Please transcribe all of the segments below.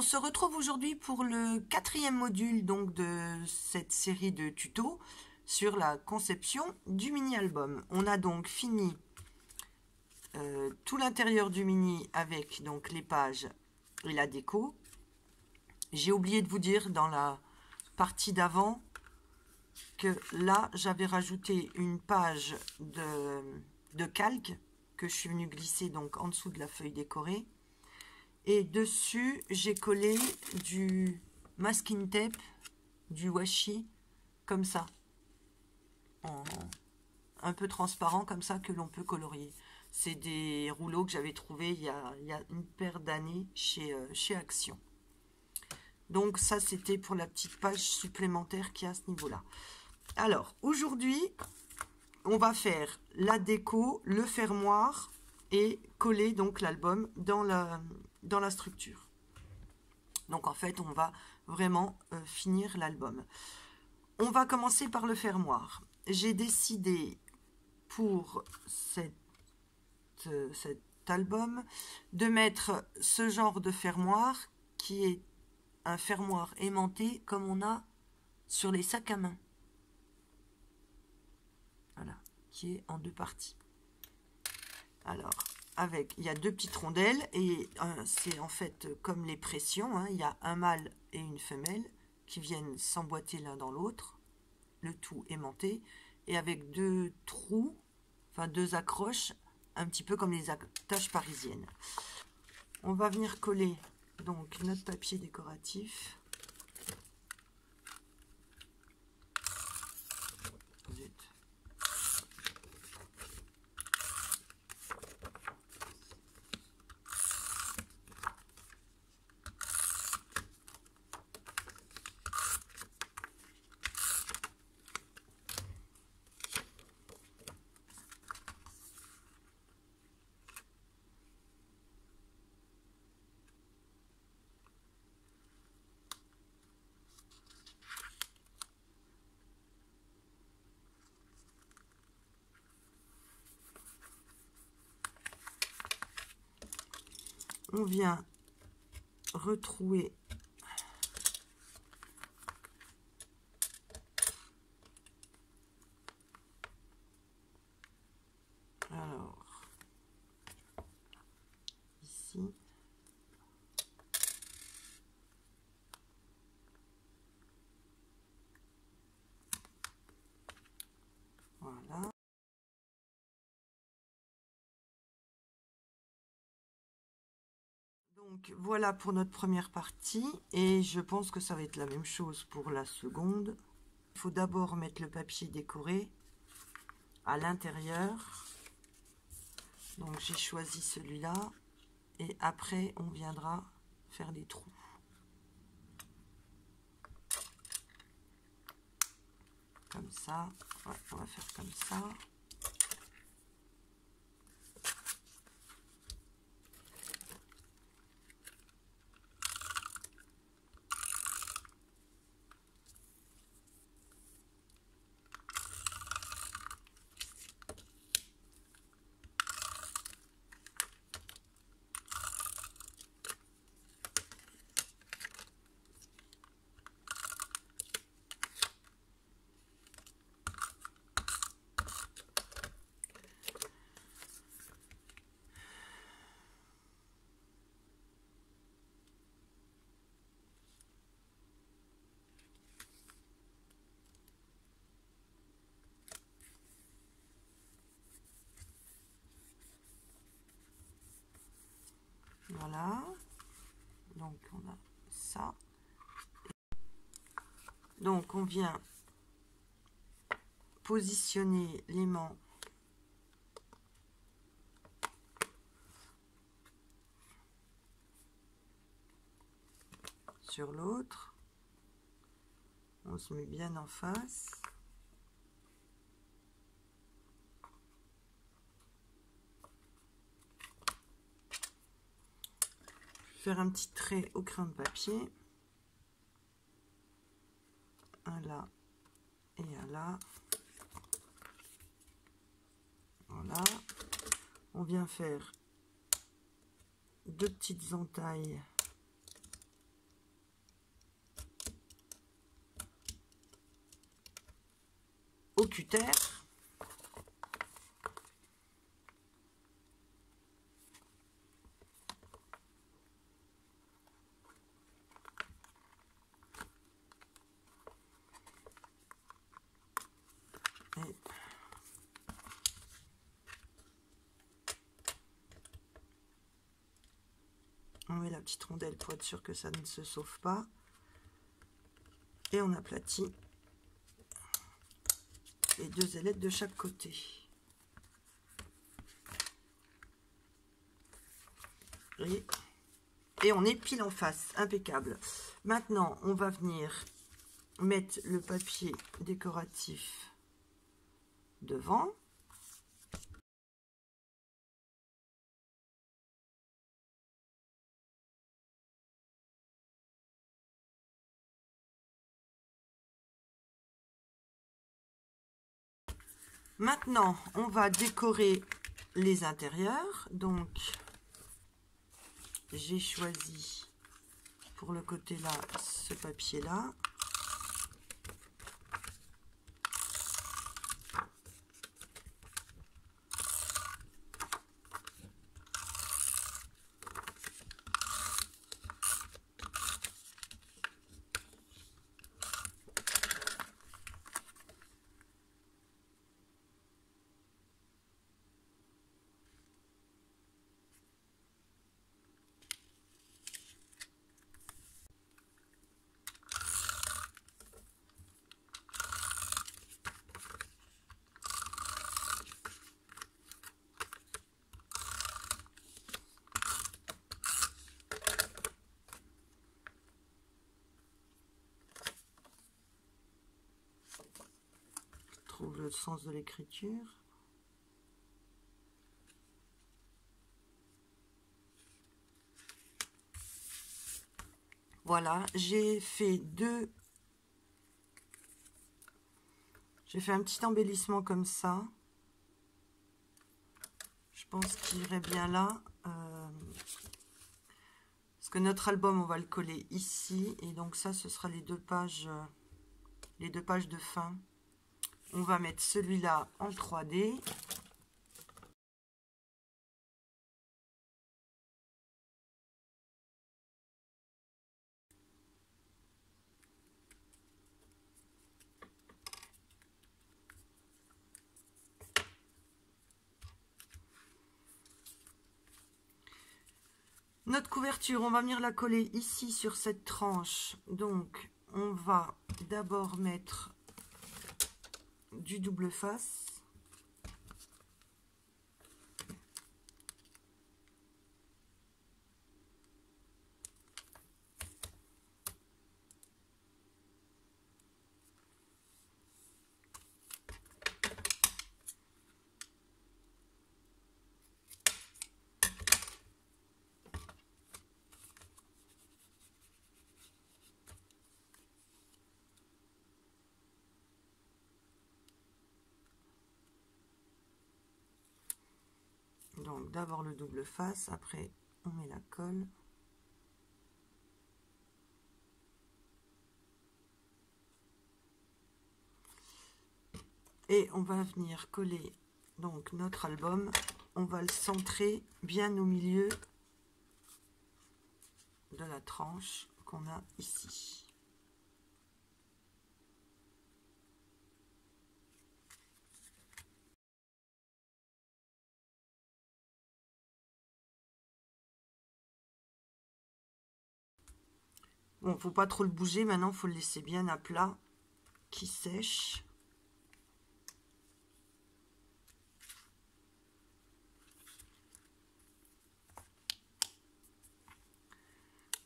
se retrouve aujourd'hui pour le 4e module donc de cette série de tutos sur la conception du mini-album. On a donc fini tout l'intérieur du mini avec donc les pages et la déco. J'ai oublié de vous dire dans la partie d'avant que là j'avais rajouté une page de calque que je suis venue glisser donc en dessous de la feuille décorée. Et dessus, j'ai collé du masking tape, du washi, comme ça. Un peu transparent, comme ça, que l'on peut colorier. C'est des rouleaux que j'avais trouvés il y a une paire d'années chez Action. Donc ça, c'était pour la petite page supplémentaire qu'il y a à ce niveau-là. Alors, aujourd'hui, on va faire la déco, le fermoir et coller donc l'album dans la structure. Donc en fait, on va vraiment finir l'album. On va commencer par le fermoir. J'ai décidé pour cet album de mettre ce genre de fermoir qui est un fermoir aimanté comme on a sur les sacs à main. Voilà, qui est en deux parties. Alors, il y a deux petites rondelles et c'est en fait comme les pressions, hein, il y a un mâle et une femelle qui viennent s'emboîter l'un dans l'autre, le tout aimanté, et avec deux trous, enfin deux accroches, un petit peu comme les attaches parisiennes. On va venir coller donc notre papier décoratif. On vient retrouer ici voilà. Donc voilà pour notre première partie et je pense que ça va être la même chose pour la seconde. Il faut d'abord mettre le papier décoré à l'intérieur. Donc j'ai choisi celui-là et après on viendra faire les trous. Comme ça, ouais, on va faire comme ça. Voilà, donc on a ça. Donc on vient positionner l'aimant sur l'autre. On se met bien en face. Faire un petit trait au crayon de papier. Un là et un là. Voilà. On vient faire deux petites entailles cutter. Et on met la petite rondelle pour être sûr que ça ne se sauve pas. Et on aplatit les 2 ailettes de chaque côté. Et on est pile en face, impeccable. Maintenant, on va venir mettre le papier décoratif devant. Maintenant, on va décorer les intérieurs. Donc, j'ai choisi pour le côté là, ce papier là. Trouve le sens de l'écriture. Voilà, j'ai fait un petit embellissement comme ça. Je pense qu'il irait bien là. Parce que notre album, on va le coller ici. Et donc ça, ce sera les 2 pages de fin. On va mettre celui-là en 3D. Notre couverture, on va venir la coller ici sur cette tranche. Donc, on va d'abord mettre du double face. Donc d'abord le double face, après on met la colle. Et on va venir coller donc notre album, on va le centrer bien au milieu de la tranche qu'on a ici. Bon, faut pas trop le bouger, maintenant faut le laisser bien à plat, qui sèche.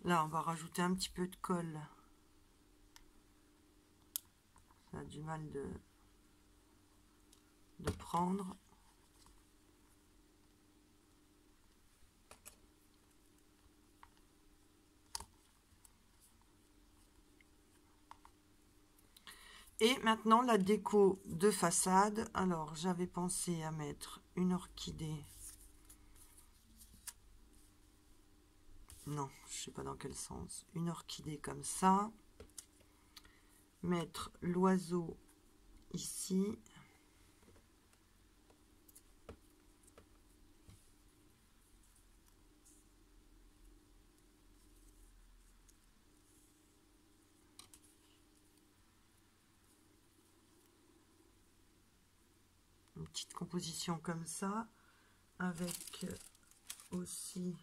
Là, on va rajouter un petit peu de colle. Ça a du mal de prendre. Et maintenant, la déco de façade. Alors, j'avais pensé à mettre une orchidée. Non, je sais pas dans quel sens. Une orchidée comme ça. Mettre l'oiseau ici. une petite composition comme ça, avec aussi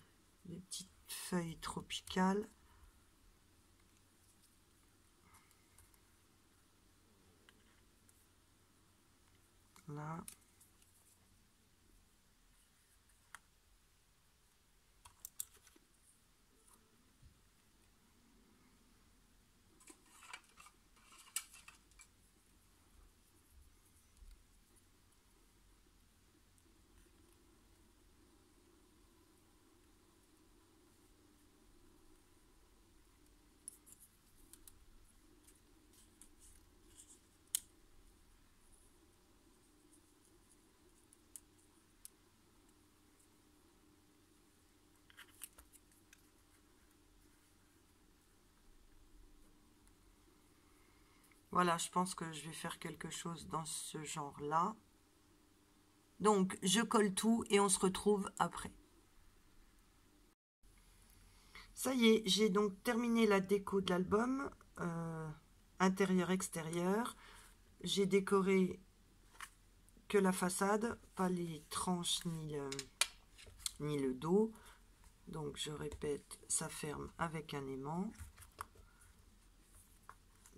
des petites feuilles tropicales. Là. Voilà, je pense que je vais faire quelque chose dans ce genre-là. Donc, je colle tout et on se retrouve après. Ça y est, j'ai donc terminé la déco de l'album, intérieur-extérieur. J'ai décoré que la façade, pas les tranches ni le dos. Donc, je répète, ça ferme avec un aimant.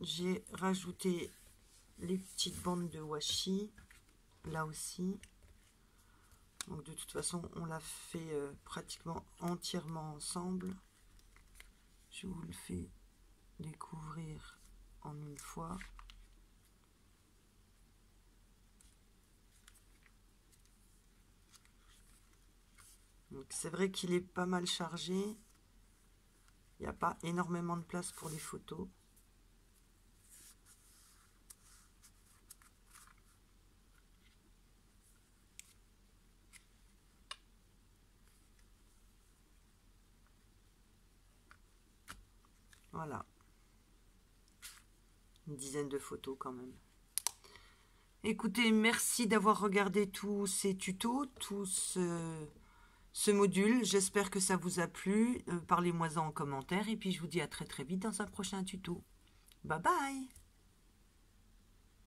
J'ai rajouté les petites bandes de washi, là aussi. Donc de toute façon, on l'a fait pratiquement entièrement ensemble. Je vous le fais découvrir en une fois. Donc c'est vrai qu'il est pas mal chargé. Il n'y a pas énormément de place pour les photos. Voilà. Une dizaine de photos quand même. Écoutez, merci d'avoir regardé tous ces tutos, tout ce module. J'espère que ça vous a plu. Parlez-moi-en en commentaire et puis je vous dis à très très vite dans un prochain tuto. Bye bye!